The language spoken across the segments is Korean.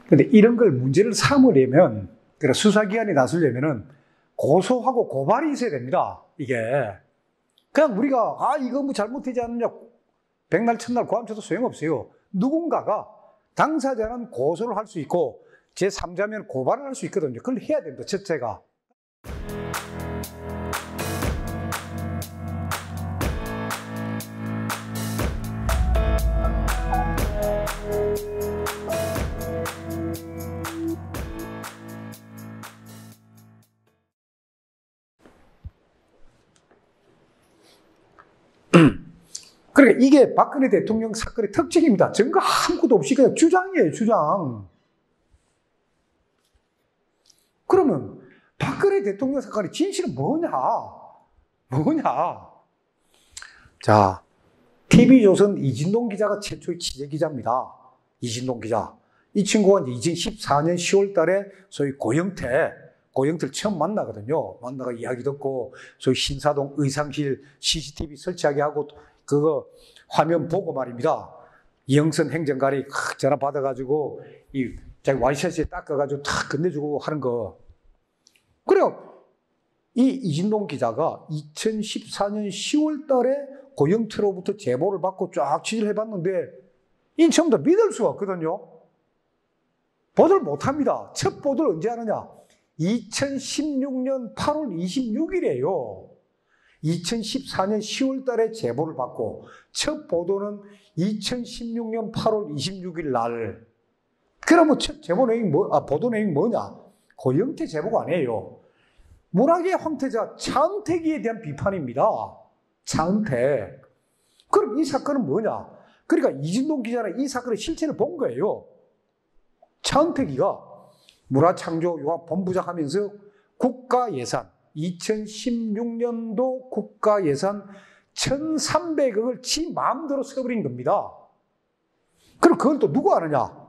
근데 이런 걸 문제를 삼으려면, 그러니까 수사기관이 나서려면은 고소하고 고발이 있어야 됩니다. 이게. 그냥 우리가, 이거 뭐 잘못되지 않느냐, 백날, 천날 고함쳐도 소용없어요. 누군가가 당사자는 고소를 할 수 있고, 제3자면 고발을 할 수 있거든요. 그걸 해야 됩니다. 첫째가. 그러니까 이게 박근혜 대통령 사건의 특징입니다. 증거 아무것도 없이 그냥 주장이에요, 주장. 그러면 박근혜 대통령 사건의 진실은 뭐냐? 자, TV조선 이진동 기자가 최초의 취재 기자입니다. 이진동 기자. 이 친구가 이제 2014년 10월 달에 소위 고영태를 처음 만나거든요. 만나가 이야기 듣고 소위 신사동 의상실 CCTV 설치하게 하고 그거 화면 보고 말입니다. 이영선 행정관이 전화 받아가지고 이 자기 와이셔츠에 닦아가지고 탁 건네주고 하는 거. 그래요. 이 이진동 기자가 2014년 10월 달에 고영태로부터 제보를 받고 쫙 취재를 해봤는데 이 처음부터 믿을 수가 없거든요. 보도를 못합니다. 첫 보도를 언제 하느냐? 2016년 8월 26일이에요. 2014년 10월 달에 제보를 받고 첫 보도는 2016년 8월 26일 날. 그러면 첫 제보 내용이 보도 내용이 뭐냐? 고영태 제보가 아니에요. 문학의 황태자 차은택이에 대한 비판입니다. 차은택. 그럼 이 사건은 뭐냐? 그러니까 이진동 기자는 이 사건의 실체를 본 거예요. 차은택이가 문화창조융합본부장 하면서 국가예산 2016년도 국가예산 1,300억을 지 마음대로 써버린 겁니다. 그럼 그걸 또 누가 아느냐?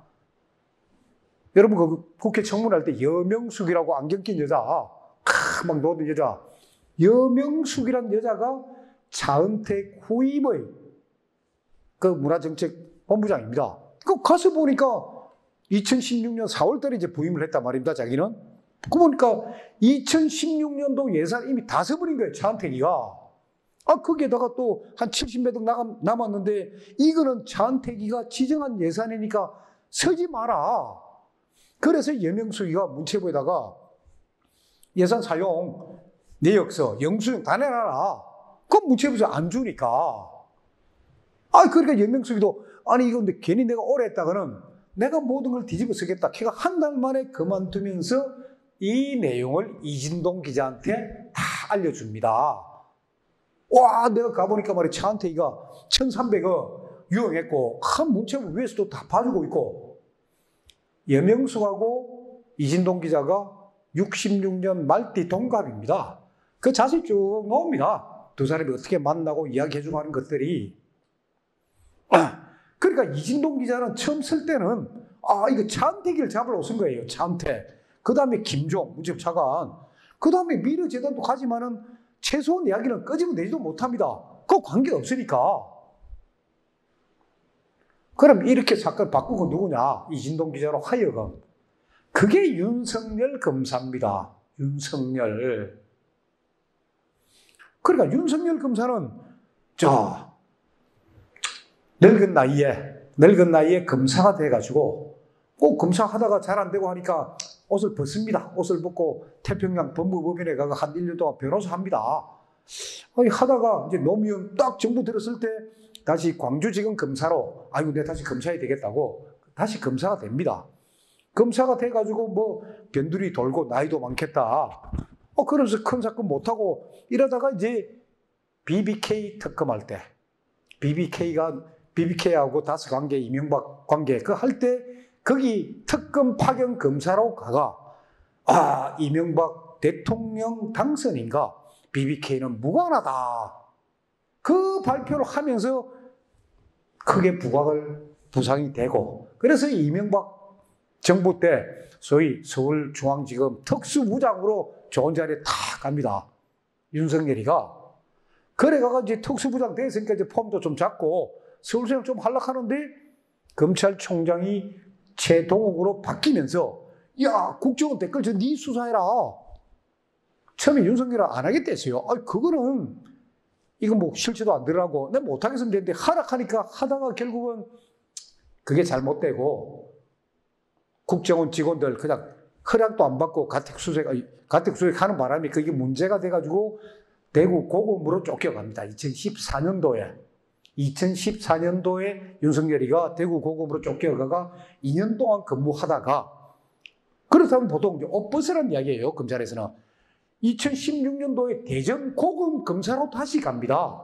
여러분 그 국회 청문할 때 여명숙이라고 안경 낀 여자, 막 노는 여자, 여명숙이란 여자가 차은택 후임의 그 문화정책본부장입니다. 그 가서 보니까 2016년 4월 달에 이제 부임을 했단 말입니다, 자기는. 그 보니까 2016년도 예산 이미 다 써버린 거예요, 차은택이가. 거기에다가 또 한 70몇 억 남았는데 이거는 차은택이가 지정한 예산이니까 쓰지 마라. 그래서 여명숙이가 문체부에다가 예산 사용 내역서, 영수증 다 내놔라. 그럼 문체부에서 안 주니까. 그러니까 여명숙이도 이거 근데 괜히 내가 오래 했다가는 내가 모든 걸 뒤집어 쓰겠다. 걔가 한 달 만에 그만두면서 이 내용을 이진동 기자한테 다 알려줍니다. 와, 내가 가보니까 말이야, 차은택이가 1,300억 유용했고, 문체부 위에서도 다 봐주고 있고, 여명숙하고 이진동 기자가 66년 말띠 동갑입니다. 그 자세히 쭉 나옵니다. 두 사람이 어떻게 만나고 이야기해주고 하는 것들이. 그러니까 이진동 기자는 처음 쓸 때는 이거 차은택이를 잡으러 쓴 거예요. 차은택. 그 다음에 김종 문체부 차관. 그 다음에 미르재단도 가지만은 최소한 이야기는 끄집어내지도 못합니다. 그거 관계가 없으니까. 그럼 이렇게 사건을 바꾸고 누구냐? 이진동 기자로 하여금. 그게 윤석열 검사입니다. 윤석열. 그러니까 윤석열 검사는 늙은 나이에 검사가 돼가지고 꼭 검사하다가 잘 안 되고 하니까 옷을 벗습니다. 옷을 벗고 태평양 법무법인에 가서 한 1년 동안 변호사 합니다. 하다가 이제 노무현 딱 정부 들었을 때 다시 광주지검 검사로 내가 다시 검사해야 되겠다고 다시 검사가 됩니다. 검사가 돼가지고 뭐 변두리 돌고 나이도 많겠다. 그러면서 큰 사건 못하고 이러다가 이제 BBK 특검할 때 BBK하고 다스 관계, 이명박 관계 할 때 거기 특검 파견 검사로 가가 이명박 대통령 당선인가 BBK는 무관하다. 그 발표를 하면서 크게 부상이 되고 그래서 이명박 정부 때 소위 서울중앙지검 특수부장으로 좋은 자리에 탁 갑니다. 윤석열이가. 그래가 이제 특수부장 됐으니까 이제 폼도 좀 잡고 서울시장 좀 하락하는데 검찰총장이 최동욱으로 바뀌면서 야, 국정원 댓글 네 수사해라. 처음에 윤석열은 안 하겠다 했어요. 그거는 이거 뭐 실체도 안 들어가고 내가 못하겠으면 되는데 하락하니까 하다가 결국은 그게 잘못되고 국정원 직원들 그냥 허락도 안 받고 가택수색 하는 바람에 그게 문제가 돼가지고 대구 고검으로 쫓겨갑니다. 2014년도에 윤석열이가 대구 고검으로 쫓겨가가 2년 동안 근무하다가 그렇다면 보통 엇버스란 이야기예요. 검찰에서는. 2016년도에 대전 고검 검사로 다시 갑니다.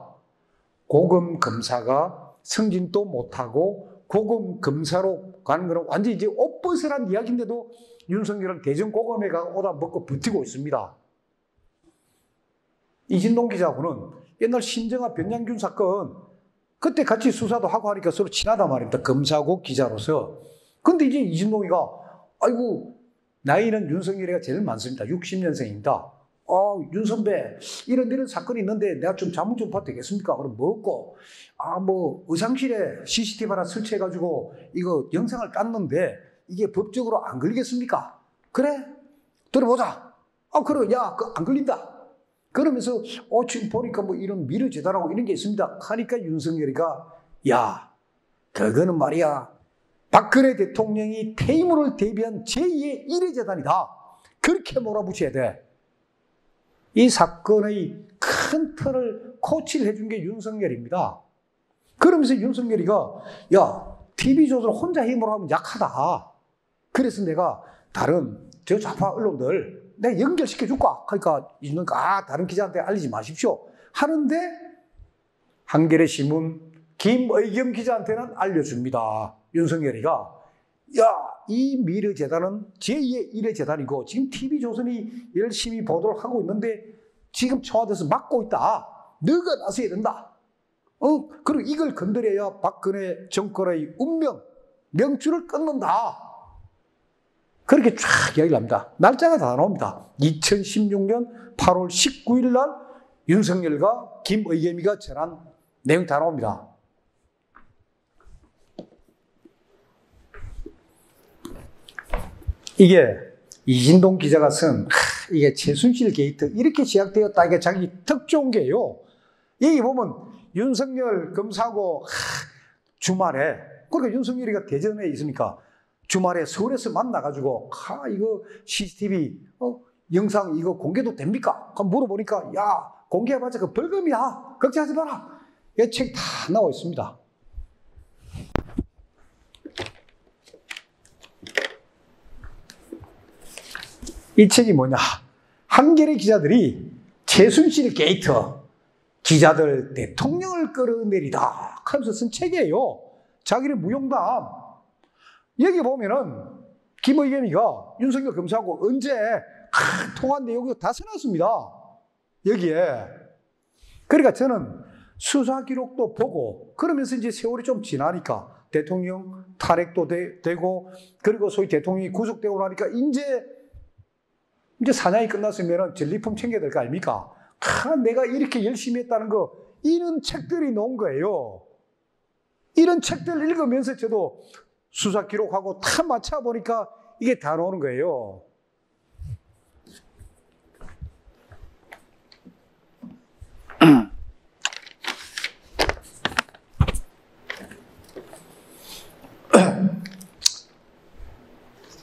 고검 검사가 승진도 못하고 고검 검사로 가는 거는 완전히 이제 엇버스란 이야기인데도 윤석열은 대전 고검에 오다 먹고 버티고 있습니다. 이진동 기자하고는 옛날 신정아 변양균 사건 그때 같이 수사도 하고 하니까 서로 친하단 말입니다. 검사고 기자로서. 근데 이제 이진동이가 아이고 나이는 윤석열이가 제일 많습니다. 60년생입니다. 윤 선배 이런 사건이 있는데 내가 좀 자문 좀 봐도 되겠습니까? 그럼 뭐고? 뭐 의상실에 CCTV 하나 설치해가지고 이거 영상을 땄는데 이게 법적으로 안 걸리겠습니까? 그래? 들어보자. 그래. 야, 안 걸린다. 그러면서 지금 보니까 뭐 이런 미르재단하고 이런 게 있습니다. 하니까 윤석열이가 야, 그거는 말이야. 박근혜 대통령이 퇴임을 대비한 제2의 1회 재단이다. 그렇게 몰아붙여야 돼. 이 사건의 큰 틀을 코치를 해준 게 윤석열입니다. 그러면서 윤석열이가 야, TV조선 혼자 힘으로 하면 약하다. 그래서 내가 다른 저 좌파 언론들 내가 연결시켜줄까? 그러니까 다른 기자한테 알리지 마십시오. 하는데 한겨레 신문 김의겸 기자한테는 알려줍니다. 윤석열이가 야, 이 미르재단은 제2의 1회 재단이고 지금 TV조선이 열심히 보도를 하고 있는데 지금 청와대에서 막고 있다. 너가 나서야 된다. 그리고 이걸 건드려야 박근혜 정권의 운명, 명줄을 끊는다. 그렇게 쫙 이야기를 합니다. 날짜가 다 나옵니다. 2016년 8월 19일 날 윤석열과 김의겸이가 전한 내용 다 나옵니다. 이게 이진동 기자가 쓴 이게 최순실 게이트 이렇게 시작되었다. 이게 자기 특종계예요. 여기 보면 윤석열 검사하고 주말에 그러니까 윤석열이가 대전에 있으니까 주말에 서울에서 만나가지고 이거 CCTV 영상 이거 공개도 됩니까? 물어보니까 야 공개해봤자 그 벌금이야. 걱정하지 마라. 이 책 다 나와 있습니다. 이 책이 뭐냐? 한겨레 기자들이 최순실 게이트 기자들 대통령을 끌어내리다 하면서 쓴 책이에요. 자기를 무용담. 여기 보면은 김의겸이가 윤석열 검사하고 언제 통화한 내용이 다 써놨습니다. 여기에. 그러니까 저는 수사 기록도 보고 그러면서 이제 세월이 좀 지나니까 대통령 탄핵도 되고 그리고 소위 대통령이 구속되고 나니까 이제 사냥이 끝났으면 전리품 챙겨야 될 거 아닙니까? 내가 이렇게 열심히 했다는 거 이런 책들이 나온 거예요. 이런 책들 읽으면서 저도 수사 기록하고 다 맞춰보니까 이게 다 나오는 거예요.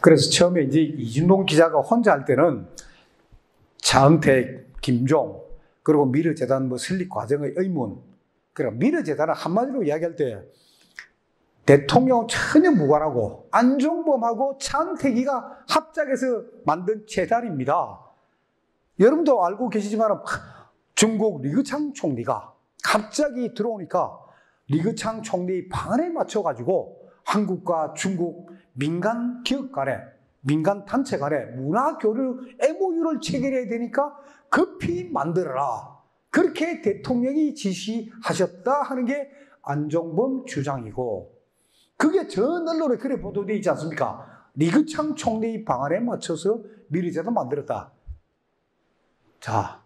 그래서 처음에 이제 이진동 기자가 혼자 할 때는 차은택, 김종, 그리고 미르재단 설립 과정의 의문. 그러니까 미르재단은 한마디로 이야기할 때 대통령 전혀 무관하고 안종범하고 차은택이가 합작해서 만든 재단입니다. 여러분도 알고 계시지만 중국 리그창 총리가 갑자기 들어오니까 리그창 총리 방안에 맞춰가지고 한국과 중국 민간 기업 간에 민간 단체 간에 문화 교류 MOU를 체결해야 되니까 급히 만들어라. 그렇게 대통령이 지시하셨다 하는 게 안종범 주장이고 그게 전 언론에 그래 보도되어 있지 않습니까? 리그창 총리 방안에 맞춰서 미르재단 만들었다. 자,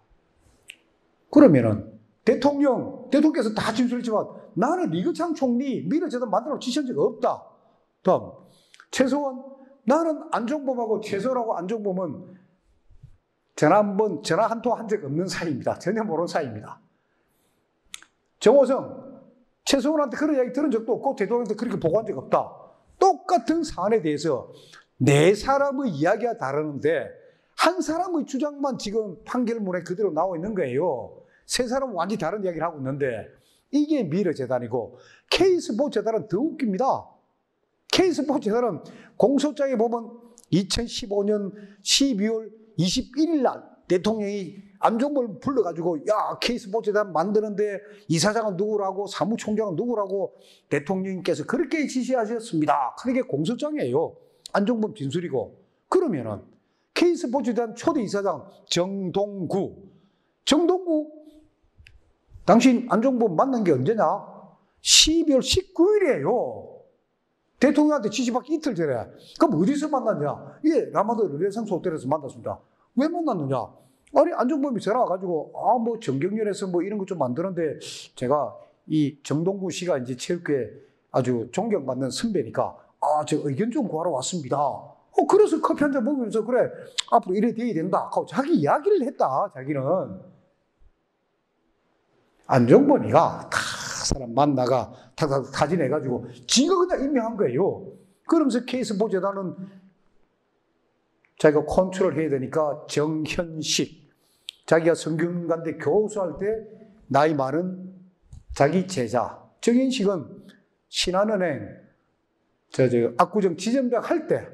그러면은 대통령께서 다 진술했지만 나는 리그창 총리 미르재단 만들라고 지시한 적 없다. 다음, 최소원, 나는 안종범하고 최소원하고 안종범은 전화 한 통 한 적 없는 사이입니다. 전혀 모르는 사이입니다. 정호성, 최소원한테 그런 이야기 들은 적도 없고 대통령한테 그렇게 보고한 적 없다. 똑같은 사안에 대해서 네 사람의 이야기가 다르는데 한 사람의 주장만 지금 판결문에 그대로 나와 있는 거예요. 세 사람은 완전히 다른 이야기를 하고 있는데 이게 미르재단이고, K스포츠재단은 더 웃깁니다. K스포츠재단은 공소장에 보면 2015년 12월 21일 날 대통령이 안종범을 불러가지고 야, K스포츠재단 만드는데 이사장은 누구라고 사무총장은 누구라고 대통령님께서 그렇게 지시하셨습니다. 그게 공소장이에요. 안종범 진술이고. 그러면은 K스포츠재단 초대 이사장 정동구 당신 안종범 만난 게 언제냐? 12월 19일이에요. 대통령한테 지시받기 이틀 전에. 그럼 어디서 만났냐? 예, 라마도 르네상스 호텔에서 만났습니다. 왜 만났느냐? 아니, 안종범이 전화 와가지고, 뭐, 정경련에서 뭐 이런 거 좀 만드는데, 제가 이 정동구 씨가 이제 체육계 아주 존경받는 선배니까, 저 의견 좀 구하러 왔습니다. 그래서 커피 한잔 먹으면서, 그래, 앞으로 이래 돼야 된다. 하고 자기 이야기를 했다, 자기는. 안종범이가 다 사람 만나가 타진해가지고, 지가 그냥 임명한 거예요. 그러면서 K스포츠재단은 자기가 컨트롤 해야 되니까 정현식, 자기가 성균관대 교수할 때 나이 많은 자기 제자, 정현식은 신한은행 압구정 지점장 할 때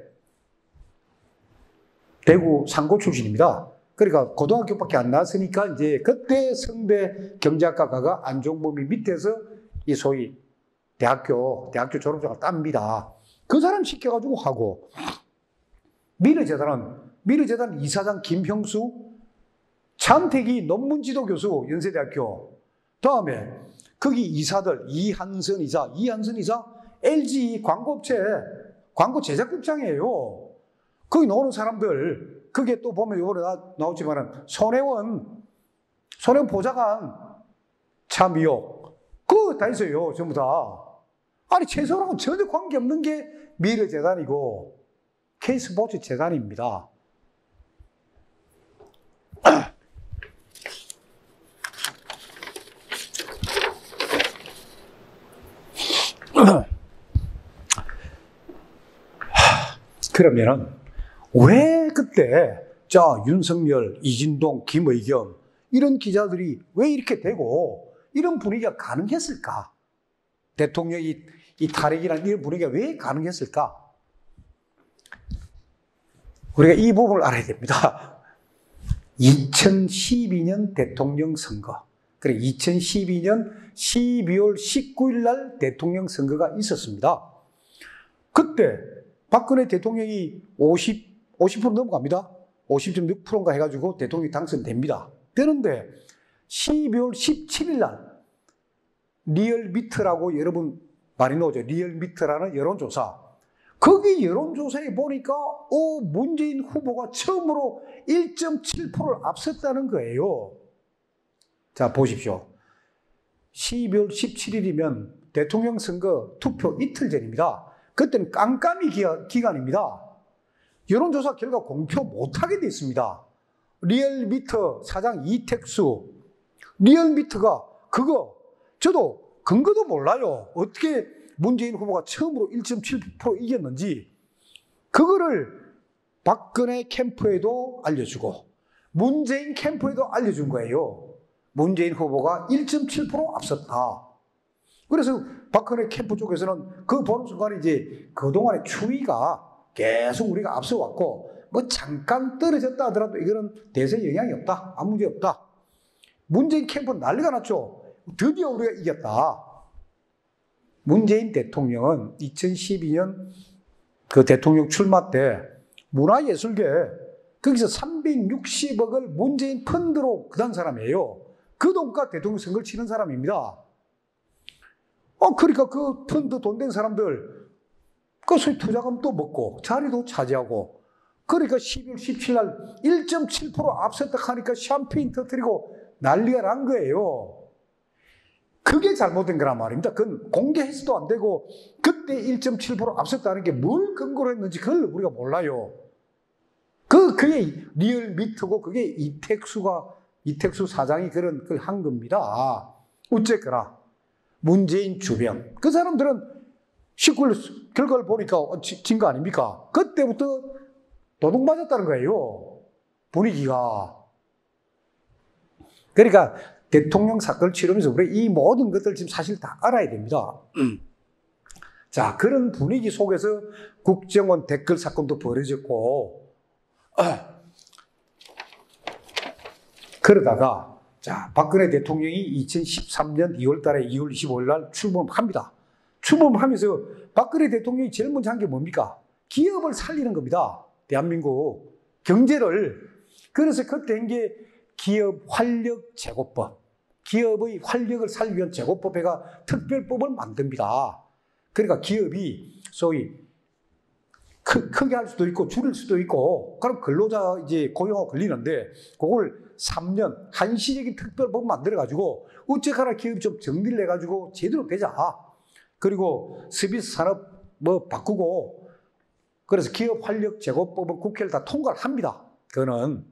대구 상고 출신입니다. 그러니까 고등학교밖에 안 나왔으니까 이제 그때 성대 경제학과 가가 안종범이 밑에서 이 소위 대학교 졸업장을 땁니다. 그 사람 시켜가지고 하고, 미르재단 이사장 김형수, 참택이 논문지도 교수 연세대학교, 다음에 거기 이사들 이한선 이사 LG 광고업체 광고 제작국장이에요. 거기 나오는 사람들, 그게 또 보면 이번에 나오지만은 손혜원 보좌관 참미옥, 그거 다 있어요. 전부 다. 아니, 최소랑은 전혀 관계없는 게 미르재단이고 K스포츠재단입니다. 그러면은 왜 그때 윤석열, 이진동, 김의겸 이런 기자들이 왜 이렇게 되고 이런 분위기가 가능했을까? 대통령이 이 탈핵이라는 이런 분위기가 왜 가능했을까? 우리가 이 부분을 알아야 됩니다. 2012년 대통령 선거. 그래, 2012년 12월 19일 날 대통령 선거가 있었습니다. 그때 박근혜 대통령이 50% 넘어갑니다. 50.6%인가 해가지고 대통령이 당선됩니다. 되는데 12월 17일 날 리얼미터라고 여러분 많이 나오죠. 리얼미터라는 여론조사. 거기 여론조사에 보니까 문재인 후보가 처음으로 1.7%를 앞섰다는 거예요. 자, 보십시오. 12월 17일이면 대통령 선거 투표 이틀 전입니다. 그때는 깜깜이 기간입니다. 여론조사 결과 공표 못하게 됐습니다. 리얼미터 사장 이택수, 리얼미터가 저도 근거도 몰라요. 어떻게 문재인 후보가 처음으로 1.7% 이겼는지. 그거를 박근혜 캠프에도 알려주고 문재인 캠프에도 알려준 거예요. 문재인 후보가 1.7% 앞섰다. 그래서 박근혜 캠프 쪽에서는 그 보는 순간 이제 그동안의 추이가 계속 우리가 앞서왔고, 뭐 잠깐 떨어졌다 하더라도 이거는 대세에 영향이 없다. 아무 문제 없다. 문재인 캠프는 난리가 났죠. 드디어 우리가 이겼다. 문재인 대통령은 2012년 그 대통령 출마 때 문화예술계 거기서 360억을 문재인 펀드로 그단 사람이에요. 그 돈과 대통령 선거를 치는 사람입니다. 그러니까 그 펀드 돈 된 사람들 그 소위 투자금도 먹고 자리도 차지하고, 그러니까 12월 17일 날 1.7% 앞섰다 하니까 샴페인 터뜨리고 난리가 난 거예요. 그게 잘못된 거란 말입니다. 그건 공개해서도 안 되고 그때 1.7% 앞섰다는 게 뭘 근거로 했는지 그걸 우리가 몰라요. 그게 리얼 미터고 그게 이택수 사장이 그런 걸 한 겁니다. 어쨌거나 문재인 주변 그 사람들은 19일 결과를 보니까 진 거 아닙니까? 그때부터 도둑 맞았다는 거예요. 분위기가. 그러니까 대통령 사건을 치르면서 우리 이 모든 것들 지금 사실 다 알아야 됩니다. 자, 그런 분위기 속에서 국정원 댓글 사건도 벌어졌고, 그러다가, 자, 박근혜 대통령이 2013년 2월 달에 2월 25일 날 출범합니다. 출범하면서 박근혜 대통령이 제일 먼저 한 게 뭡니까? 기업을 살리는 겁니다. 대한민국 경제를. 그래서 그때 한 게 기업 활력 제고법. 기업의 활력을 살리기 위한 제고법에가 특별법을 만듭니다. 그러니까 기업이 소위 크게 할 수도 있고 줄일 수도 있고 그럼 근로자 이제 고용하고 걸리는데 그걸 3년 한시적인 특별법 만들어가지고 어쨌거나 기업이 좀 정리를 해가지고 제대로 되자. 그리고 서비스 산업 뭐 바꾸고 그래서 기업 활력 제고법은 국회를 다 통과를 합니다. 그거는.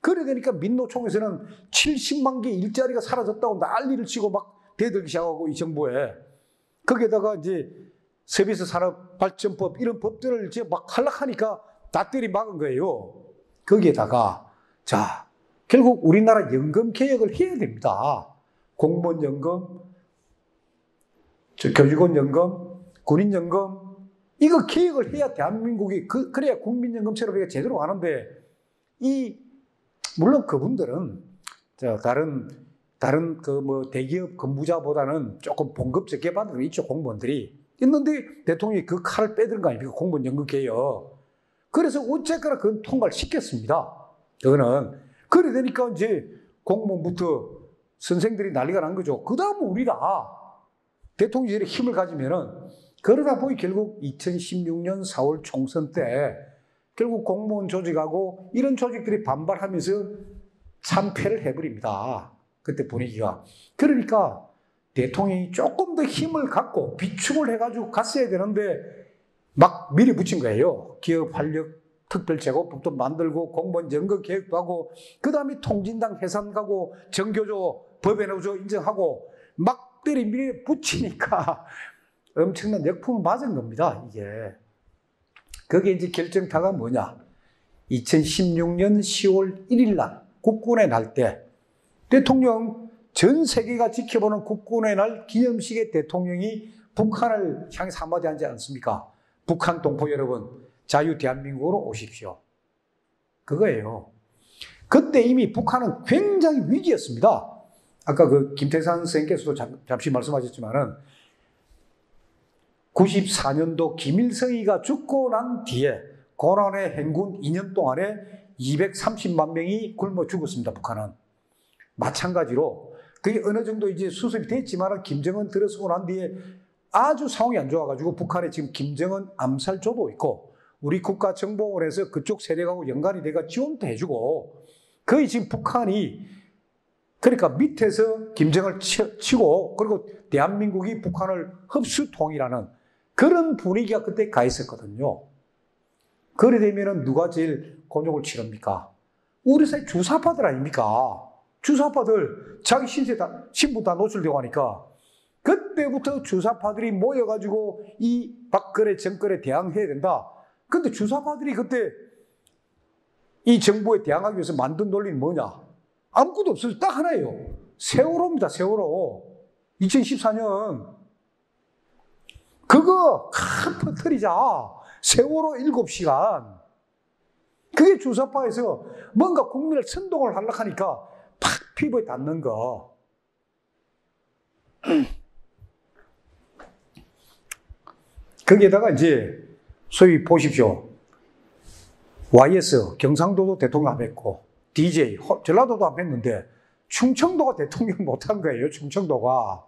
그래 되니까 민노총에서는 70만 개 일자리가 사라졌다고 난리를 치고 막 대들기 시작하고 이 정부에. 거기에다가 이제 서비스 산업 발전법 이런 법들을 이제 막 하려하니까 다 때리막은 거예요. 거기에다가 자 결국 우리나라 연금 개혁을 해야 됩니다. 공무원 연금, 교직원 연금, 군인 연금 이거 개혁을 해야 대한민국이 그래야 국민연금처럼 제대로 가는데 물론 그분들은 다른 그 뭐 대기업 근무자보다는 조금 봉급적게 받는 게 있죠. 공무원들이 있는데 대통령이 그 칼을 빼드는 거 아닙니까? 공무원 연금 개혁. 그래서 어쨌거나 그건 통과를 시켰습니다. 그거는 그래 되니까 이제 공무원부터 선생들이 난리가 난 거죠. 그 다음은 우리다. 대통령이 힘을 가지면은 그러다 보니 결국 2016년 4월 총선 때 결국 공무원 조직하고 이런 조직들이 반발하면서 참패를 해버립니다. 그때 분위기가. 그러니까 대통령이 조금 더 힘을 갖고 비축을 해가지고 갔어야 되는데 막 밀어붙인 거예요. 기업 활력 특별제고법도 만들고 공무원 연금 개혁도 하고 그 다음에 통진당 해산 가고 정교조 법외노조 인정하고 막 밀어붙이니까 엄청난 역풍을 맞은 겁니다. 이게. 그게 이제 결정타가 뭐냐. 2016년 10월 1일 날 국군의 날 때 대통령 전 세계가 지켜보는 국군의 날 기념식에 대통령이 북한을 향해서 한마디 하지 않습니까? 북한 동포 여러분, 자유 대한민국으로 오십시오. 그거예요. 그때 이미 북한은 굉장히 위기였습니다. 아까 그 김태산 선생님께서도 잠시 말씀하셨지만은 94년도 김일성이가 죽고 난 뒤에 고난의 행군 2년 동안에 230만 명이 굶어 죽었습니다. 북한은. 마찬가지로 그게 어느 정도 이제 수습이 됐지만 김정은 들어서고 난 뒤에 아주 상황이 안 좋아가지고 북한에 지금 김정은 암살조도 있고 우리 국가정보원에서 그쪽 세력하고 연관이 돼가 지원도 해주고 거의 지금 북한이 그러니까 밑에서 김정을 치고 그리고 대한민국이 북한을 흡수통일하는 그런 분위기가 그때 가 있었거든요. 그래 되면은 누가 제일 곤욕을 치릅니까? 우리 사회 주사파들 아닙니까? 주사파들 자기 신분 다 노출되고 하니까 그때부터 주사파들이 모여가지고 이 박근혜 정권에 대항해야 된다. 근데 주사파들이 그때 이 정부에 대항하기 위해서 만든 논리는 뭐냐? 아무것도 없어요. 딱 하나예요. 세월호입니다. 세월호. 2014년. 그거 터뜨리자. 세월호 7시간. 그게 주사파에서 뭔가 국민을 선동을 하려고 하니까 팍 피부에 닿는 거. 거기에다가 이제 소위 보십시오. YS, 경상도도 대통령 합했고, DJ, 전라도도 합했는데, 충청도가 대통령 못한 거예요, 충청도가.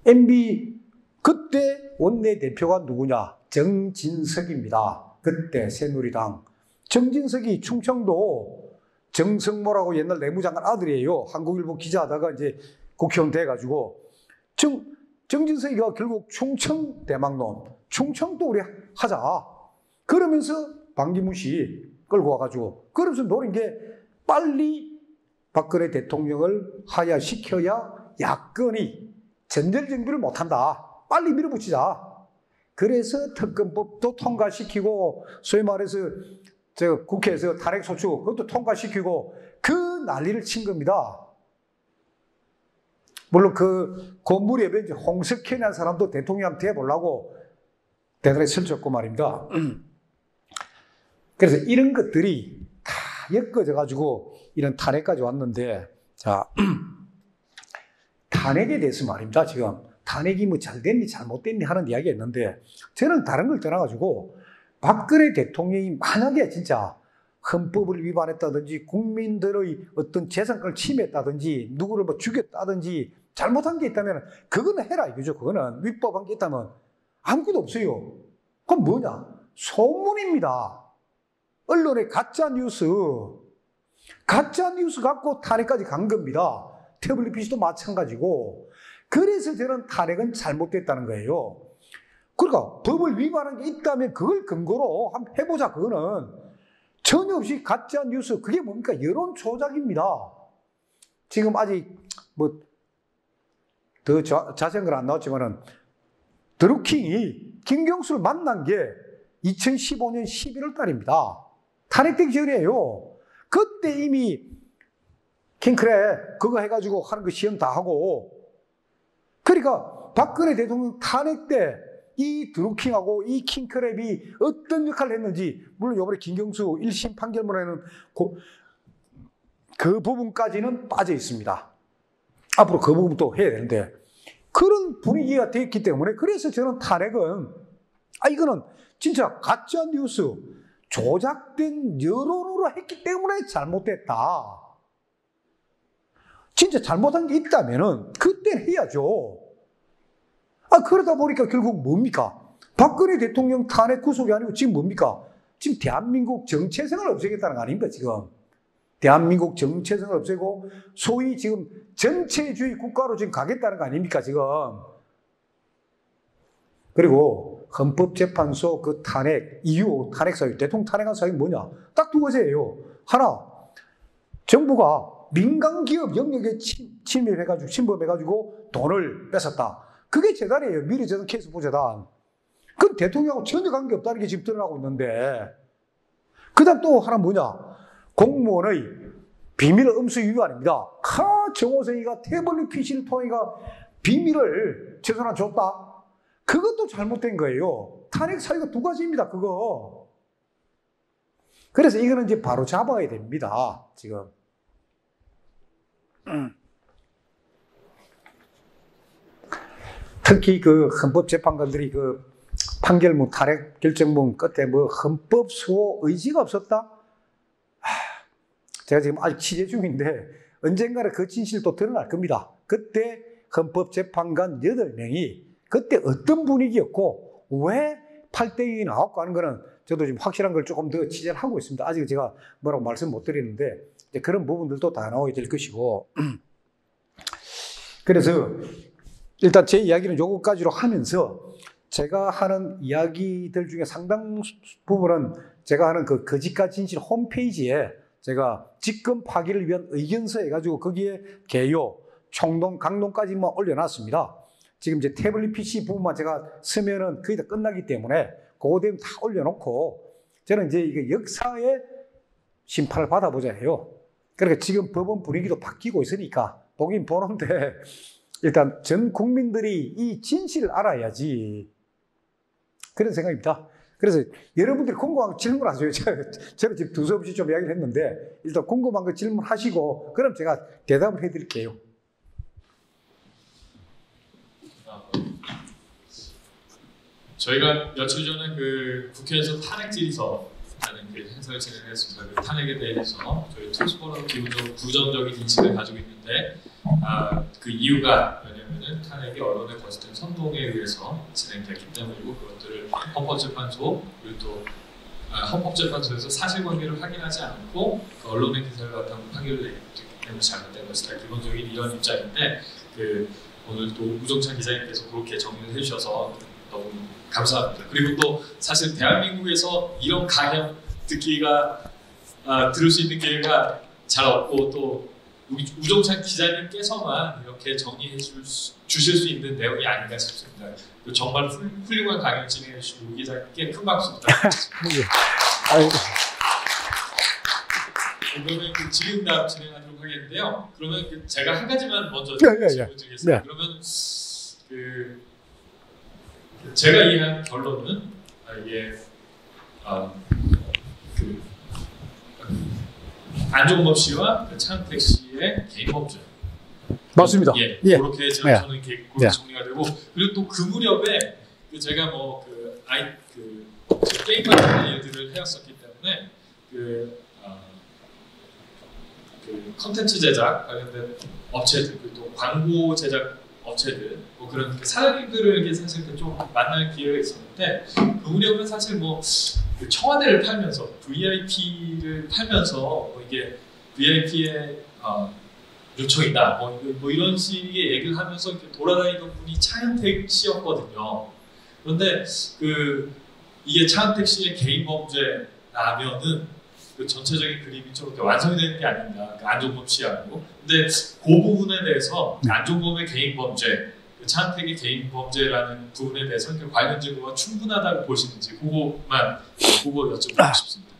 MB, 그때 원내대표가 누구냐? 정진석입니다. 그때 새누리당. 정진석이 충청도 정성모라고 옛날 내무장관 아들이에요. 한국일보 기자하다가 이제 국회의원 돼가지고 정진석이가 결국 충청 대망론, 충청도 우리 하자. 그러면서 방기문 씨 끌고 와가지고, 그러면서 노린 게 빨리 박근혜 대통령을 하야시켜야 야권이 전멸정비를 못한다. 빨리 밀어붙이자. 그래서 특검법도 통과시키고, 소위 말해서 국회에서 탄핵소추 그것도 통과시키고 그 난리를 친 겁니다. 물론 그 무렵에 이제 홍석현이라는 사람도 대통령한테 해보려고 대단히 설쳤고 말입니다. 그래서 이런 것들이 다 엮어져가지고 이런 탄핵까지 왔는데, 자, 탄핵에 대해서 말입니다. 지금 탄핵이 뭐 잘 됐니 잘못됐니 하는 이야기가 있는데, 저는 다른 걸 떠나가지고 박근혜 대통령이 만약에 진짜 헌법을 위반했다든지 국민들의 어떤 재산권을 침해했다든지 누구를 뭐 죽였다든지 잘못한 게 있다면 그거는 해라 이거죠. 그거는 위법한 게 있다면 아무것도 없어요. 그건 뭐냐? 소문입니다. 언론의 가짜 뉴스 갖고 탄핵까지 간 겁니다. 태블릿 PC도 마찬가지고. 그래서 저는 탄핵은 잘못됐다는 거예요. 그러니까 법을 위반한 게 있다면 그걸 근거로 한번 해보자. 그거는 전혀 없이 가짜 뉴스, 그게 뭡니까? 여론 조작입니다. 지금 아직 뭐 더 자세한 건 안 나왔지만은 드루킹이 김경수를 만난 게 2015년 11월 달입니다. 탄핵되기 전이에요. 그때 이미 킹크랩 그거 해가지고 하는 거 시험 다 하고, 그러니까 박근혜 대통령 탄핵 때 이 드루킹하고 이 킹크랩이 어떤 역할을 했는지, 물론 이번에 김경수 1심 판결문에는 그 부분까지는 빠져 있습니다. 앞으로 그 부분도 해야 되는데, 그런 분위기가 됐기 때문에, 그래서 저는 탄핵은 이거는 진짜 가짜 뉴스, 조작된 여론으로 했기 때문에 잘못됐다. 진짜 잘못한 게 있다면은 그때 해야죠. 그러다 보니까 결국 뭡니까? 박근혜 대통령 탄핵 구속이 아니고 지금 뭡니까? 지금 대한민국 정체성을 없애겠다는 거 아닙니까, 지금? 대한민국 정체성을 없애고 소위 지금 전체주의 국가로 지금 가겠다는 거 아닙니까, 지금? 그리고 헌법재판소 그 탄핵 이유, 탄핵 사유, 대통령 탄핵한 사유는 뭐냐? 딱 두 가지예요. 하나, 정부가 민간 기업 영역에 침입해가지고, 침범해가지고 돈을 뺏었다. 그게 재단이에요. 미래재단 케이스 보재단. 그럼 대통령하고 전혀 관계없다는 게 지금 드러나고 있는데, 그 다음 또 하나 뭐냐? 공무원의 비밀 음수 위반입니다. 정호성이가 태블릿 PC를 통해가 비밀을 최소한 줬다? 그것도 잘못된 거예요. 탄핵 사유가 두 가지입니다, 그거. 그래서 이거는 이제 바로 잡아야 됩니다, 지금. 특히 그 헌법재판관들이 그 판결문, 탄핵 결정문 끝에 뭐 헌법 수호 의지가 없었다? 제가 지금 아직 취재 중인데 언젠가는 그 진실도 드러날 겁니다. 그때 헌법재판관 8명이 그때 어떤 분위기였고 왜 8대2 나왔고 하는 거는 저도 지금 확실한 걸 조금 더 취재를 하고 있습니다. 아직 제가 뭐라고 말씀 못 드리는데 그런 부분들도 다 나와야 될 것이고. 그래서 일단 제 이야기는 요거까지로 하면서 제가 하는 이야기들 중에 상당 부분은 제가 하는 그 거짓과 진실 홈페이지에 제가 직권 파기를 위한 의견서 해가지고 거기에 개요, 총동, 강동까지만 올려놨습니다. 지금 이제 태블릿 PC 부분만 제가 쓰면은 거의 다 끝나기 때문에 그거 되면 다 올려놓고 저는 이제 이게 역사의 심판을 받아보자 해요. 그러니까 지금 법원 분위기도 바뀌고 있으니까 보긴 보는데 일단 전 국민들이 이 진실을 알아야지. 그런 생각입니다. 그래서 여러분들이 궁금한 거 질문하세요. 제가 지금 두서없이 좀 이야기를 했는데 일단 궁금한 거 질문하시고 그럼 제가 대답을 해드릴게요. 저희가 며칠 전에 그 국회에서 탄핵 질서라는 그 행사를 진행했습니다. 그 탄핵에 대해서 저희 투스포는 기본적으로 부정적인 인식을 가지고 있는데 그 이유가 왜냐면은 탄핵이 언론의 거짓된 선동에 의해서 진행됐기 때문이고 그것들을 헌법재판소 그리고 또 헌법재판소에서 사실관계를 확인하지 않고 그 언론의 기사를 바탕으로 판결을 내기 때문에 잘못된 것이다. 기본적인 이런 입장인데 그 오늘 또 우종찬 기자님께서 그렇게 정리를 해주셔서 너무 감사합니다. 그리고 또 사실 대한민국에서 이런 강연 들을 수 있는 기회가 잘 없고 또 우종찬 기자님께서만 이렇게 정리해 주실 수 있는 내용이 아닌가 싶습니다. 정말 훌륭한 강연 진행해 주신 우 기자님께 큰 박수 부탁드립니다. 그러면 질의응답 진행하도록 하겠는데요. 그러면 제가 한 가지만 먼저 질문 드리겠습니다. 그러면 제가 이해한 결론은 이게 안종범 씨와 차은택 씨의 개인 범죄. 맞습니다. 예, 그렇게 저는 그렇게 정리가 되고, 그리고 또 그 무렵에 제가 게임 같은 일들을 해왔었기 때문에 컨텐츠 제작 관련된 업체들, 또 광고 제작 업체들, 그런 사장님들을 사실 좀 만날 기회가 있었는데, 그 무렵은 사실 청와대를 팔면서 VIP를 팔면서 이게 VIP의 요청이다 이런 식의 얘기를 하면서 이렇게 돌아다니던 분이 차은택 씨였거든요. 그런데 이게 차은택 씨의 개인 범죄라면은 전체적인 그림이 좀 완성이 되는 게 아닌가, 안종범 씨하고. 근데 그 부분에 대해서 안종범의 개인 범죄, 차은택의 개인 범죄라는 부분에 대해서 관련 증거가 충분하다고 보시는지 그거 여쭤보고 싶습니다.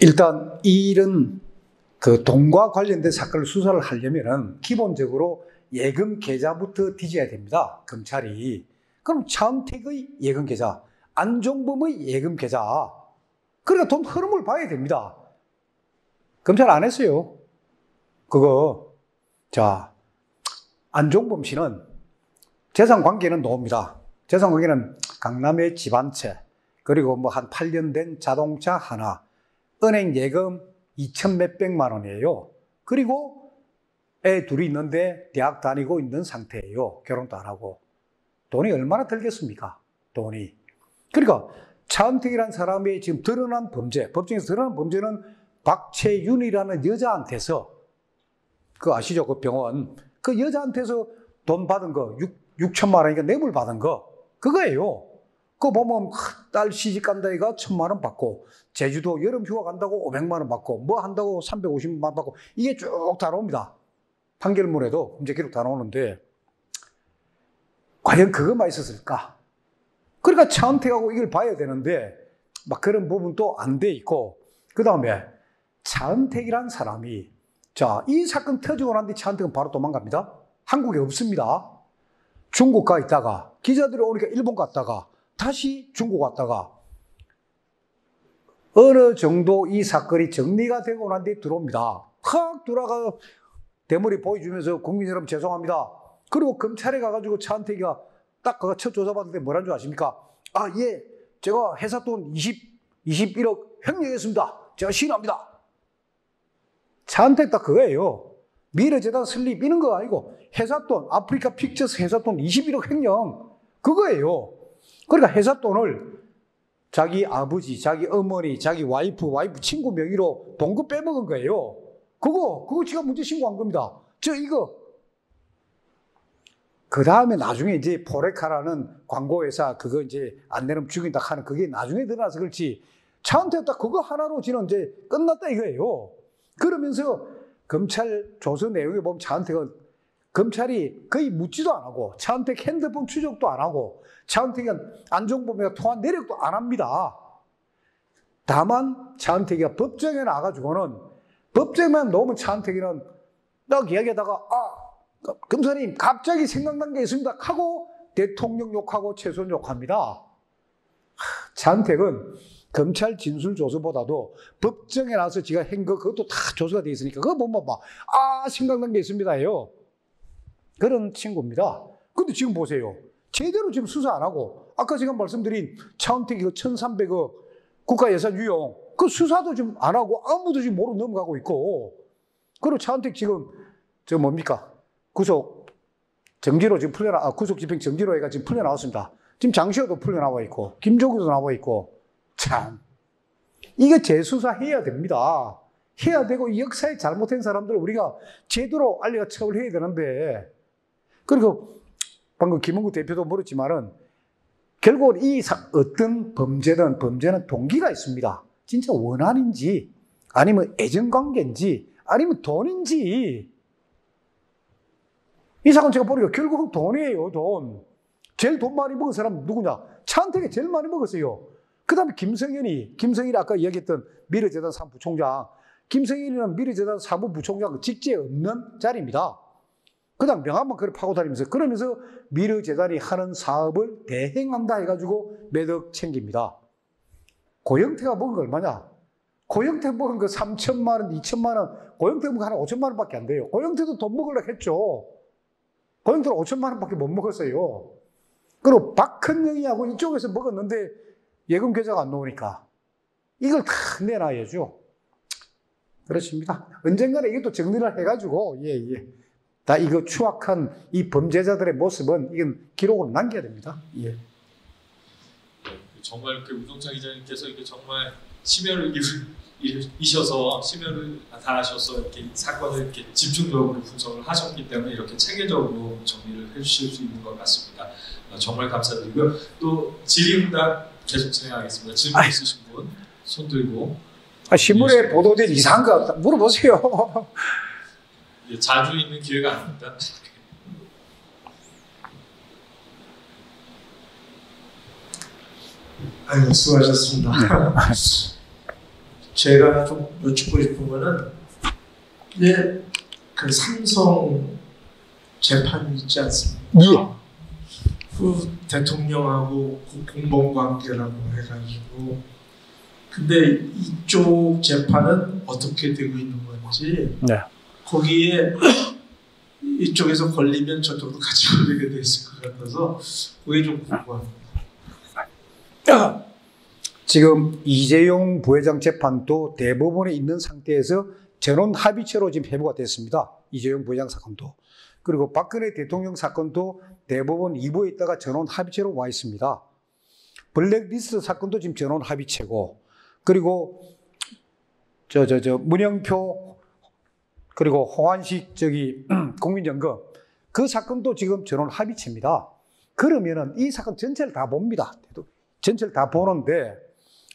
일단 이 일은 돈과 관련된 사건을 수사를 하려면은 기본적으로 예금 계좌부터 뒤져야 됩니다. 검찰이. 그럼 차은택의 예금 계좌, 안종범의 예금 계좌, 그러니까 돈 흐름을 봐야 됩니다. 검찰 안 했어요. 자, 안종범 씨는 재산 관계는 나옵니다. 재산 관계는 강남의 집 한 채, 그리고 한 8년 된 자동차 하나, 은행 예금 2천 몇백만 원이에요. 그리고 애 둘이 있는데 대학 다니고 있는 상태예요. 결혼도 안 하고. 돈이 얼마나 들겠습니까? 돈이. 그러니까 차은택이라는 사람이 지금 드러난 범죄, 법정에서 드러난 범죄는 박채윤이라는 여자한테서, 아시죠? 그 병원. 그 여자한테서 돈 받은 거, 6천만 원이니까 뇌물 받은 거, 그거예요. 그거 보면 딸 시집 간다 이가 1,000만 원 받고, 제주도 여름 휴가 간다고 500만 원 받고, 뭐 한다고 350만 원 받고, 이게 쭉 다 나옵니다. 판결문에도 문제 기록 다 나오는데, 과연 그것만 있었을까? 그러니까 차은택하고 이걸 봐야 되는데, 그런 부분도 안 돼 있고, 그 다음에 차은택이란 사람이, 이 사건 터지고 난 뒤 차은택은 바로 도망갑니다. 한국에 없습니다. 중국 가 있다가, 기자들이 오니까 일본 갔다가, 다시 중국 왔다가, 어느 정도 이 사건이 정리가 되고 난 뒤에 들어옵니다. 확 돌아가 대머리 보여주면서 국민 여러분 죄송합니다. 그리고 검찰에 가가지고 차은택이가 딱 첫 조사받을 때 뭐라는 줄 아십니까? 예, 제가 회사 돈 21억 횡령했습니다. 제가 시인합니다. 차은택 딱 그거예요. 미래재단 설립 이런 거 아니고 회사 돈, 아프리카 픽처스 회사 돈 21억 횡령, 그거예요. 그러니까 회사 돈을 자기 아버지, 자기 어머니, 자기 와이프 친구 명의로 동급 빼먹은 거예요. 그거 지가 문제 신고한 겁니다. 그 다음에 나중에 이제 포레카라는 광고회사 그거 이제 안 내면 죽인다 하는 그게 나중에 드러나서 그렇지, 차은택 딱 그거 하나로 지는 이제 끝났다 이거예요. 그러면서 검찰 조서 내용에 보면 차은택은 검찰이 거의 묻지도 안 하고, 차은택 핸드폰 추적도 안 하고, 차은택은 안종범이가 통화 내력도 안 합니다. 다만 차은택이가 법정에 나가지고는, 법정에만 놓으면 차은택이는 딱 이야기하다가 검사님 갑자기 생각난 게 있습니다 하고 대통령 욕하고 최소한 욕합니다. 차은택은 검찰 진술 조서보다도 법정에 나서 지가 한 거 그것도 다 조서가 돼 있으니까 그거 보면 생각난 게 있습니다예요. 그런 친구입니다. 근데 지금 보세요. 제대로 지금 수사 안 하고, 아까 제가 말씀드린 차은택이 1,300억 국가예산 유용, 그 수사도 지금 안 하고 아무도 지금 모르고 넘어가고 있고, 그리고 차은택 지금 구속 정지로 지금 구속 집행 정지로 해가 지금 풀려나왔습니다. 지금 장시호도 풀려나와 있고, 김종규도 나와 있고, 참. 이거 재수사해야 됩니다. 해야 되고 이 역사에 잘못된 사람들을 우리가 제대로 알려 처벌해야 되는데 그리고 방금 김은구 대표도 물었지만은 결국은 어떤 범죄는 동기가 있습니다. 진짜 원한인지 아니면 애정관계인지 아니면 돈인지 이 사건 제가 보니까 결국은 돈이에요. 돈. 제일 돈 많이 먹은 사람 누구냐? 차은택이 제일 많이 먹었어요. 그 다음에 김성현이 아까 이야기했던 미래재단 사무부총장 김성현이는 미래재단 사무부총장 직제 없는 자리입니다. 그 다음 명함만 그래 파고 다니면서 그러면서 미래재단이 하는 사업을 대행한다 해가지고 몇 억 챙깁니다. 고영태가 먹은 거 얼마냐? 고영태 먹은 거 3천만 원, 2천만 원, 고영태 먹은 거 한 5천만 원밖에 안 돼요. 고영태도 돈 먹으려고 했죠. 고영태는 5천만 원밖에 못 먹었어요. 그리고 박헌영이하고 이쪽에서 먹었는데 예금 계좌가 안 나오니까 이걸 다 내놔야죠. 그렇습니다. 언젠가는 이것도 정리를 해가지고 다 이거 추악한 이 범죄자들의 모습은 이건 기록으로 남겨야 됩니다. 예. 정말 그 우종찬 기자님께서 이게 정말 심혈을 이셔서 심혈을 다하셔서 이렇게 사건을 이렇게 집중적으로 분석을 하셨기 때문에 이렇게 체계적으로 정리를 해주실 수 있는 것 같습니다. 정말 감사드리고요. 또 질의응답 계속 진행하겠습니다. 질문 있으신 분 손 들고. 신문에 보도된 이상한 거 같다. 물어보세요. 자주 있는 기회가 아닙니다. 아유, 수고하셨습니다. 제가 좀 여쭙고 싶은 거는 이제 그 삼성 재판 있지 않습니까? 예. 그 대통령하고 그 공범 관계라고 해가지고 근데 이쪽 재판은 어떻게 되고 있는 건지 네. 거기에 이쪽에서 걸리면 저쪽도 같이 걸리게 돼 있을 것 같아서 그게 좀 궁금합니다. 지금 이재용 부회장 재판도 대법원에 있는 상태에서 전원 합의체로 지금 회부가 됐습니다. 이재용 부회장 사건도. 그리고 박근혜 대통령 사건도 대법원 2부에 있다가 전원 합의체로 와 있습니다. 블랙리스트 사건도 지금 전원 합의체고, 그리고 문영표 그리고 홍한식 국민연금 그 사건도 지금 전원 합의체입니다. 그러면은 이 사건 전체를 다 봅니다. 전체를 다 보는데,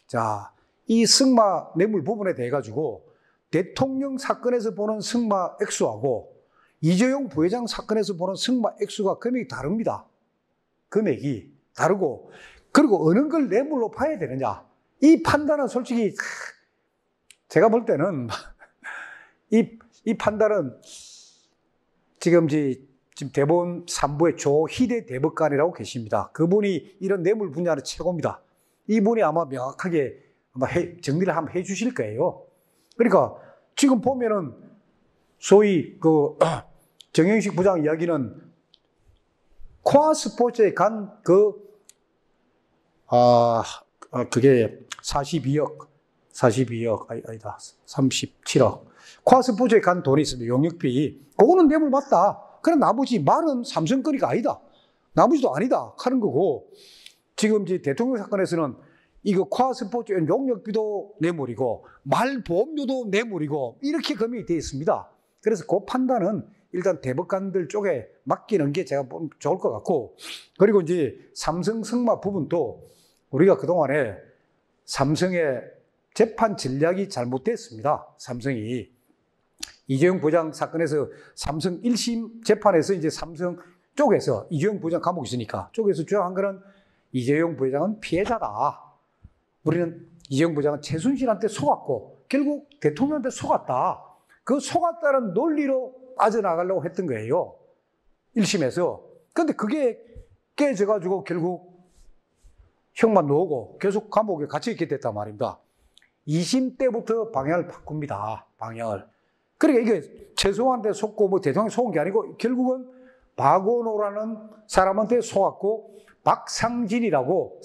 자, 이 승마 뇌물 부분에 대해 가지고 대통령 사건에서 보는 승마 액수하고 이재용 부회장 사건에서 보는 승마 액수가 금액이 다릅니다. 금액이 다르고, 그리고 어느 걸 뇌물로 봐야 되느냐. 이 판단은 솔직히 제가 볼 때는 이 판단은 지금 대법원 3부의 조희대 대법관이라고 계십니다. 그분이 이런 뇌물 분야는 최고입니다. 이분이 아마 명확하게 정리를 한번 해 주실 거예요. 그러니까 지금 보면은 소위 정영식 부장 이야기는 코아 스포츠에 간 그게 42억 아니다 37억 코아 스포츠에 간 돈이 있습니다. 용역비. 그거는 뇌물 맞다. 그럼 나머지 말은 삼성 거리가 아니다. 나머지도 아니다 하는 거고, 지금 대통령 사건에서는 이거 코아 스포츠 용역비도 뇌물이고 말보험료도 뇌물이고 이렇게 검열이 되어 있습니다. 그래서 그 판단은 일단 대법관들 쪽에 맡기는 게 제가 보면 좋을 것 같고, 그리고 삼성 승마 부분도 우리가 그동안에 삼성의 재판 전략이 잘못됐습니다. 삼성이 이재용 부회장 사건에서 삼성 1심 재판에서 삼성 쪽에서 이재용 부회장 감옥에 있으니까 쪽에서 주장한 거는 이재용 부회장은 피해자다. 우리는 이재용 부회장은 최순실한테 속았고 결국 대통령한테 속았다. 그 속았다는 논리로 빠져나가려고 했던 거예요. 1심에서. 그런데 그게 깨져가지고 결국 형만 나오고 계속 감옥에 갇혀 있게 됐단 말입니다. 2심 때부터 방향을 바꿉니다. 방향을. 그러니까 이게 최소한테 속고 대통령이 속은 게 아니고 결국은 박원호라는 사람한테 속았고, 박상진이라고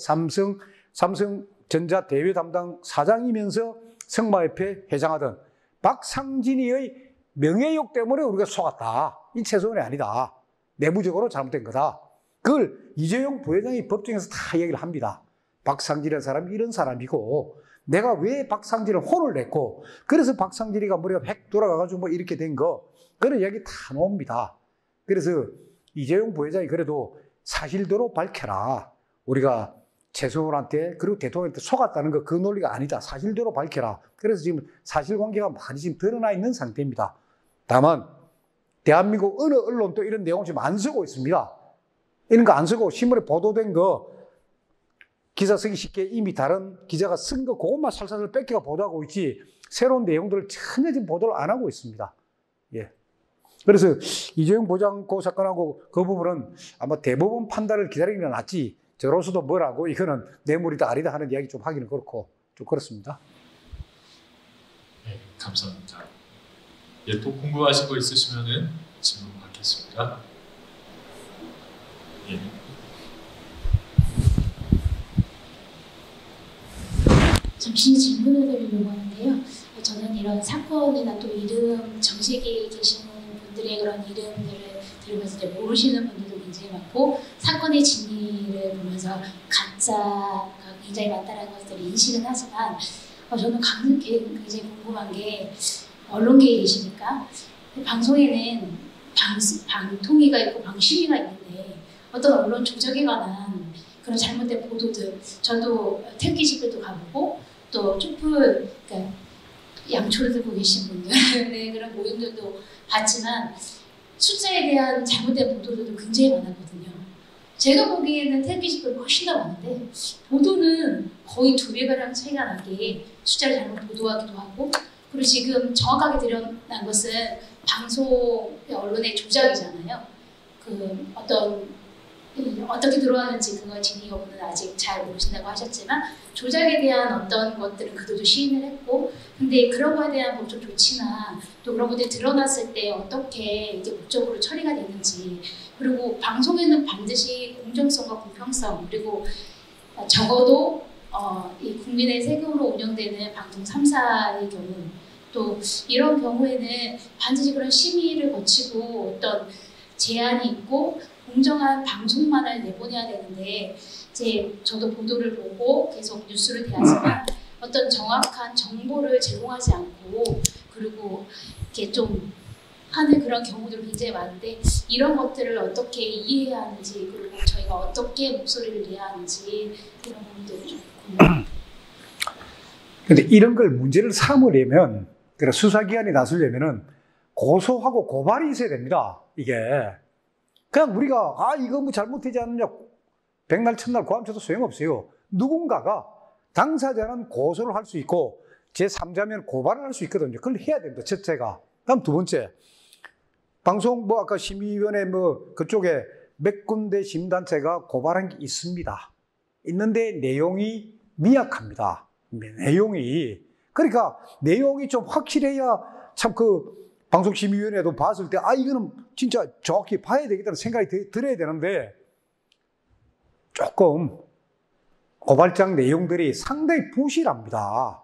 삼성전자 대외 담당 사장이면서 승마협회 회장하던 박상진이의 명예욕 때문에 우리가 속았다. 이 최소한이 아니다. 내부적으로 잘못된 거다. 그걸 이재용 부회장이 법정에서 다 얘기를 합니다. 박상진이라는 사람이 이런 사람이고 내가 왜 박상진을 혼을 냈고, 그래서 박상진이가 머리가 획 돌아가가지고 뭐 이렇게 된 거, 그런 이야기 다 나옵니다. 그래서 이재용 부회장이 그래도 사실대로 밝혀라. 우리가 최순실한테 그리고 대통령한테 속았다는 거 그 논리가 아니다. 사실대로 밝혀라. 그래서 지금 사실관계가 많이 지금 드러나 있는 상태입니다. 다만 대한민국 어느 언론도 이런 내용을 지금 안 쓰고 있습니다. 이런 거 안 쓰고 신문에 보도된 거 기사 쓰기 쉽게 이미 다른 기자가 쓴 거 그것만 살살 뺏겨가 보도하고 있지 새로운 내용들을 전혀 지금 보도를 안 하고 있습니다. 예. 그래서 이재용 부장고 사건하고 그 부분은 아마 대법원 판단을 기다리는 게 낫지 저로서도 뭐라고 이거는 뇌물이다 아니다 하는 이야기 좀 하기는 그렇고 좀 그렇습니다. 네, 감사합니다. 예, 또 궁금하신 거 있으시면은 질문 받겠습니다. 예. 잠시 질문을 드리려고 하는데요. 저는 이런 사건이나 또 이름, 정식에 계시는 분들의 그런 이름들을 들으면서 이제 모르시는 분들도 굉장히 많고 사건의 진위를 보면서 가짜가 굉장히 많다는 것을 인식은 하지만 저는 굉장히 궁금한 게 언론계에 계시니까 방송에는 방통위가 있고 방심위가 있는데 어떤 언론 조작에 관한 그런 잘못된 보도들 저도 태극기 집회도 가보고 또 촛불 그러니까 양초를 들고 계신 분들의 그런 모임들도 봤지만 숫자에 대한 잘못된 보도들도 굉장히 많았거든요. 제가 보기에는 태극기 집회가 훨씬 더 많은데 보도는 거의 2배가량 차이가 나게 숫자를 잘못 보도하기도 하고 그리고 지금 정확하게 드러난 것은 방송 언론의 조작이잖아요. 그 어떻게 들어왔는지 그건 진위 여부는 아직 잘 모르신다고 하셨지만 조작에 대한 어떤 것들은 그들도 시인을 했고 근데 그런 거에 대한 법적 조치나 또 그런 것들이 드러났을 때 어떻게 이게 법적으로 처리가 되는지 그리고 방송에는 반드시 공정성과 공평성 그리고 적어도 이 국민의 세금으로 운영되는 방송 3사의 경우 또 이런 경우에는 반드시 그런 심의를 거치고 어떤 제한이 있고 공정한 방송만을 내보내야 되는데 이제 저도 보도를 보고 계속 뉴스를 대하지만 어떤 정확한 정보를 제공하지 않고 그리고 이렇게 좀 하는 그런 경우들이 굉장히 많은데 이런 것들을 어떻게 이해해야 하는지 그리고 저희가 어떻게 목소리를 내야 하는지 이런 부분들이 좀 궁금합니다. 근데 이런 걸 문제를 삼으려면 그러니까 수사기관이 나서려면은 고소하고 고발이 있어야 됩니다. 이게 그냥 우리가 이거 뭐 잘못되지 않느냐 백날 첫날 고함 쳐도 소용없어요. 누군가가 당사자는 고소를 할 수 있고 제3자면 고발을 할 수 있거든요. 그걸 해야 됩니다. 첫째가. 다음 두 번째 방송 아까 심의위원회 그쪽에 몇 군데 심단체가 고발한 게 있습니다. 있는데 내용이 미약합니다. 내용이 그러니까 내용이 좀 확실해야 참 방송심의위원회도 봤을 때 이거는 진짜 정확히 봐야 되겠다는 생각이 들어야 되는데 조금 고발장 내용들이 상당히 부실합니다.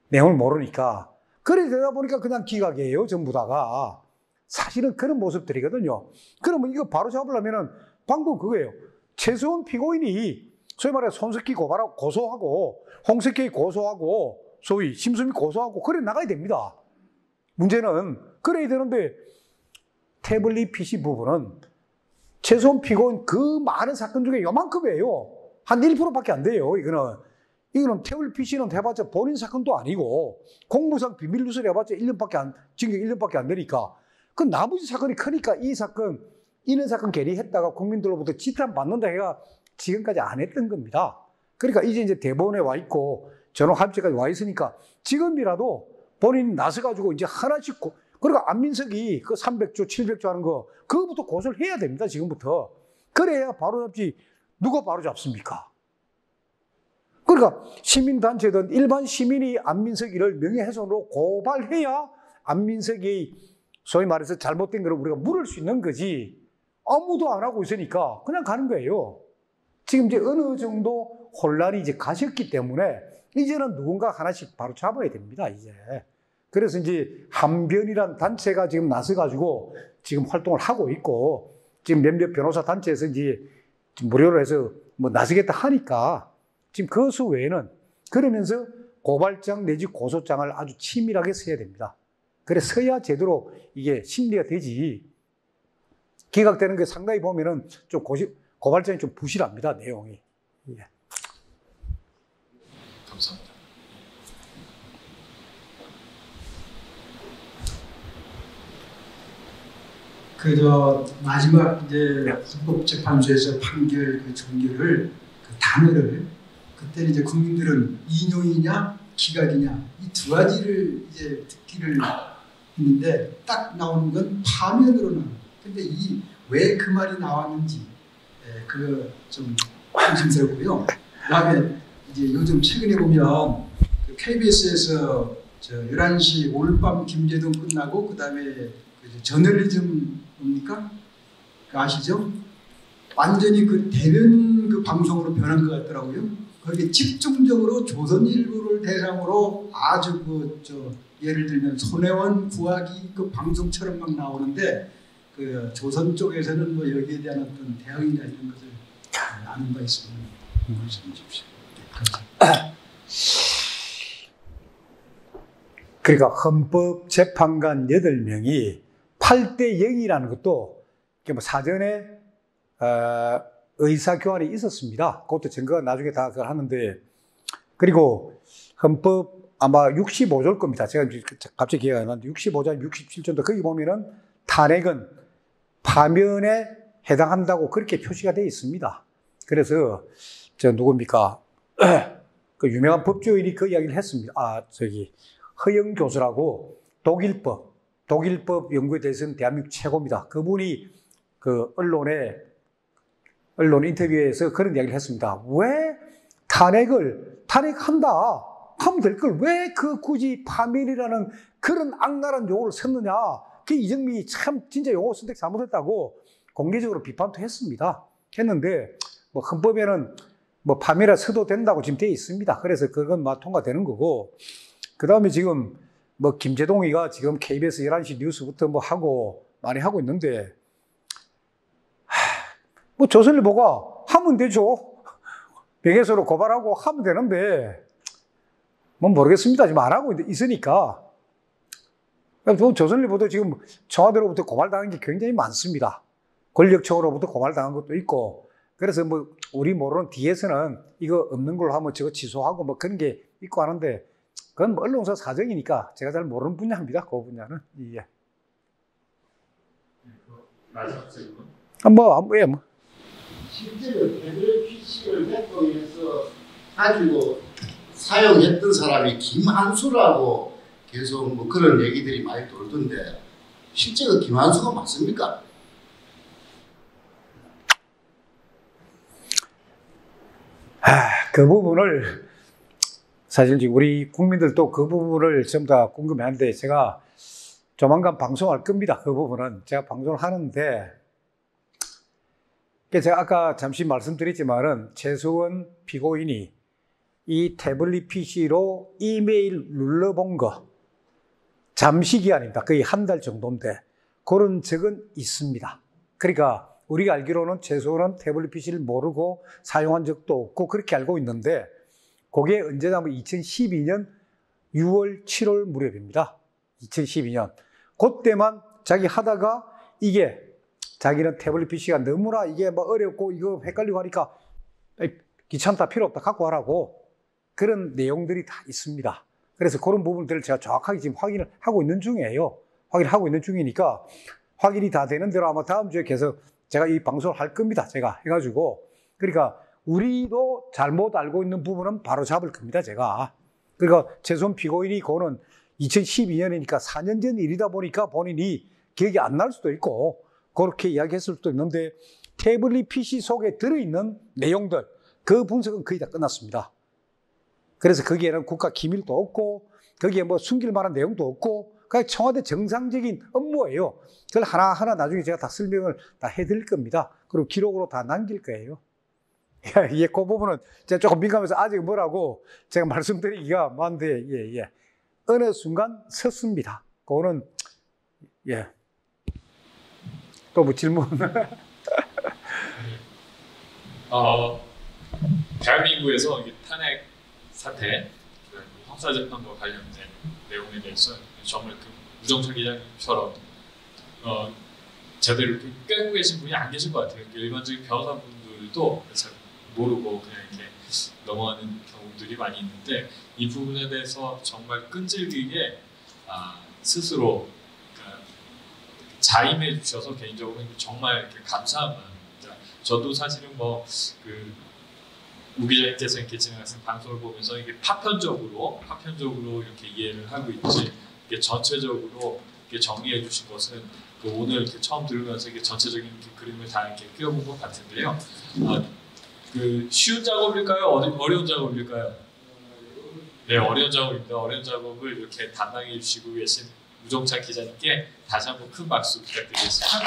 내용을 모르니까. 그래 되다 보니까 그냥 기각이에요. 전부 다가. 사실은 그런 모습들이거든요. 그러면 이거 바로 잡으려면 방법 그거예요. 최소한 피고인이 소위 말해 손석희 고발하고 고소하고 홍석희 고소하고 소위 심수미 고소하고 그래 나가야 됩니다. 문제는 그래야 되는데 태블릿 PC 부분은 최소한 피고인 그 많은 사건 중에 요만큼이에요. 한 1%밖에 안 돼요. 이거는 태블릿 PC는 해봤자 본인 사건도 아니고 공무상 비밀 누설 해봤자 징역 1년밖에 안 되니까 그 나머지 사건이 크니까 이런 사건 괜히 했다가 국민들로부터 지탄 받는다 해가 지금까지 안 했던 겁니다. 그러니까 이제 대법원에 와 있고 전원 합의까지 와 있으니까 지금이라도 본인이 나서가지고 이제 하나씩 그리고 안민석이 그 300조, 700조 하는 거 그거부터 고소를 해야 됩니다. 지금부터. 그래야 바로 잡지 누가 바로 잡습니까? 그러니까 시민단체든 일반 시민이 안민석이를 명예훼손으로 고발해야 안민석이 소위 말해서 잘못된 걸 우리가 물을 수 있는 거지 아무도 안 하고 있으니까 그냥 가는 거예요. 지금 이제 어느 정도 혼란이 이제 가셨기 때문에 이제는 누군가 하나씩 바로 잡아야 됩니다, 이제. 그래서 이제 한변이란 단체가 지금 나서가지고 지금 활동을 하고 있고, 지금 몇몇 변호사 단체에서 이제 무료로 해서 나서겠다 하니까, 지금 그수 외에는 그러면서 고발장 내지 고소장을 아주 치밀하게 써야 됩니다. 그래 서야 제대로 이게 심리가 되지. 기각되는 게 상당히 보면은 좀 고발장이 좀 부실합니다, 내용이. 예. 감사합니다. 마지막 이제 헌법재판소에서 판결 그 종결을 그 단어를 그때 이제 국민들은 인용이냐 기각이냐 이 두 가지를 이제 듣기를 했는데 딱 나오는 건 파면으로 나와요. 근데 왜 그 말이 나왔는지 그거 좀 의심스럽고요. 그다음에 이제 요즘 최근에 보면 그 KBS에서 11시 오늘 밤 김제동 끝나고 그다음에 저널리즘 뭡니까? 아시죠? 완전히 그 대면 그 방송으로 변한 것 같더라고요. 거기에 집중적으로 조선일보를 대상으로 아주 예를 들면 손혜원 구하기 그 방송처럼 막 나오는데 그 조선 쪽에서는 뭐 여기에 대한 어떤 대응이나 이런 것을 아는 바 있으면 말씀해 주십시오. 그러니까 헌법재판관 8명이 8대 0이라는 것도 뭐 사전에 의사교환이 있었습니다. 그것도 증거가 나중에 다 그걸 하는데, 그리고 헌법 아마 65조일 겁니다. 제가 갑자기 기억이 안 나는데 65조, 67조인데 거기 보면은 탄핵은 파면에 해당한다고 그렇게 표시가 되어 있습니다. 그래서 누굽니까? 그 유명한 법조인이 그 이야기를 했습니다. 허영 교수라고 독일법 연구에 대해서는 대한민국 최고입니다. 그분이 그 언론 인터뷰에서 그런 이야기를 했습니다. 왜 탄핵한다 하면 될 걸 왜 굳이 파면이라는 그런 악랄한 용어를 썼느냐. 그 이정민이 참 진짜 용어 선택 잘못했다고 공개적으로 비판도 했는데 뭐 헌법에는 뭐 파면이라 써도 된다고 지금 되어 있습니다. 그래서 그건 막 통과되는 거고, 그 다음에 지금 뭐 김제동이가 지금 KBS 11시 뉴스부터 뭐 많이 하고 있는데, 뭐 조선일보가 하면 되죠. 명예훼손으로 고발하고 하면 되는데, 뭐 모르겠습니다. 지금 안 하고 있으니까. 조선일보도 지금 청와대로부터 고발당한 게 굉장히 많습니다. 권력청으로부터 고발당한 것도 있고, 그래서 뭐 우리 모르는 뒤에서는 이거 없는 걸로 하면 저거 취소하고 뭐 그런 게 있고 하는데, 그건 뭐 언론사 사정이니까 제가 잘 모르는 분야입니다. 그 분야는. 예. 마지막 질문. 실제로 태블릿 PC를 네트워크에서 가지고 사용했던 사람이 김한수라고 계속 뭐 그런 얘기들이 많이 돌던데 실제 그 김한수가 맞습니까? 그 부분을 사실 우리 국민들도 그 부분을 전부 다 궁금해하는데 제가 조만간 방송할 겁니다. 그 부분은 제가 방송을 하는데, 제가 아까 잠시 말씀드렸지만은 최수원 피고인이 이 태블릿 PC로 이메일 눌러본 거 잠시 기간입니다. 거의 한 달 정도인데 그런 적은 있습니다. 그러니까 우리가 알기로는 최수원은 태블릿 PC를 모르고 사용한 적도 없고 그렇게 알고 있는데, 그게 언제냐면 2012년 6월, 7월 무렵입니다. 2012년. 그때만 자기 하다가 이게 자기는 태블릿 PC가 너무나 이게 뭐 어렵고 이거 헷갈리고 하니까 귀찮다, 필요 없다, 갖고 와라고 그런 내용들이 다 있습니다. 그래서 그런 부분들을 제가 정확하게 지금 확인을 하고 있는 중이에요. 확인을 하고 있는 중이니까 확인이 다 되는 대로 아마 다음 주에 계속 제가 이 방송을 할 겁니다. 제가 해가지고. 그러니까 우리도 잘못 알고 있는 부분은 바로 잡을 겁니다. 제가. 그러니까 최수원 피고인이 그거는 2012년이니까 4년 전 일이다 보니까 본인이 기억이 안 날 수도 있고 그렇게 이야기했을 수도 있는데, 태블릿 PC 속에 들어있는 내용들 그 분석은 거의 다 끝났습니다. 그래서 거기에는 국가 기밀도 없고 거기에 뭐 숨길 만한 내용도 없고 그냥 청와대 정상적인 업무예요. 그걸 하나하나 나중에 제가 다 설명을 다 해드릴 겁니다. 그리고 기록으로 다 남길 거예요. 예, 그 부분은 제가 조금 민감해서 아직 뭐라고 제가 말씀드리기가 많은데, 어느 순간 섰습니다. 그거는, 또 뭐 질문? 대한민국에서 탄핵 사태, 형사재판과 관련된 내용에 대해서 정말 그 우정철 기자님처럼 제대로 이렇게 꿰고 계신 분이 안 계신 것 같아요. 일반적인 변호사분들도 잘 모르고 그냥 이렇게 넘어가는 경우들이 많이 있는데 이 부분에 대해서 정말 끈질기게 스스로 자임해 주셔서 개인적으로 정말 이렇게 감사한 마음입니다. 저도 사실은 우 기자님께서 이렇게 진행하신 방송을 보면서 이게 파편적으로 이렇게 이해를 하고 있지 이게 전체적으로 이렇게 정리해 주신 것은 오늘 이렇게 처음 들으면서 이게 전체적인 이렇게 그림을 다 이렇게 그려본 것 같은데요. 쉬운 작업일까요? 어려운 작업일까요? 네, 어려운 작업입니다. 어려운 작업을 이렇게 담당해 주시고 계신 우정찬 기자님께 다시 한번 큰 박수 부탁드리겠습니다.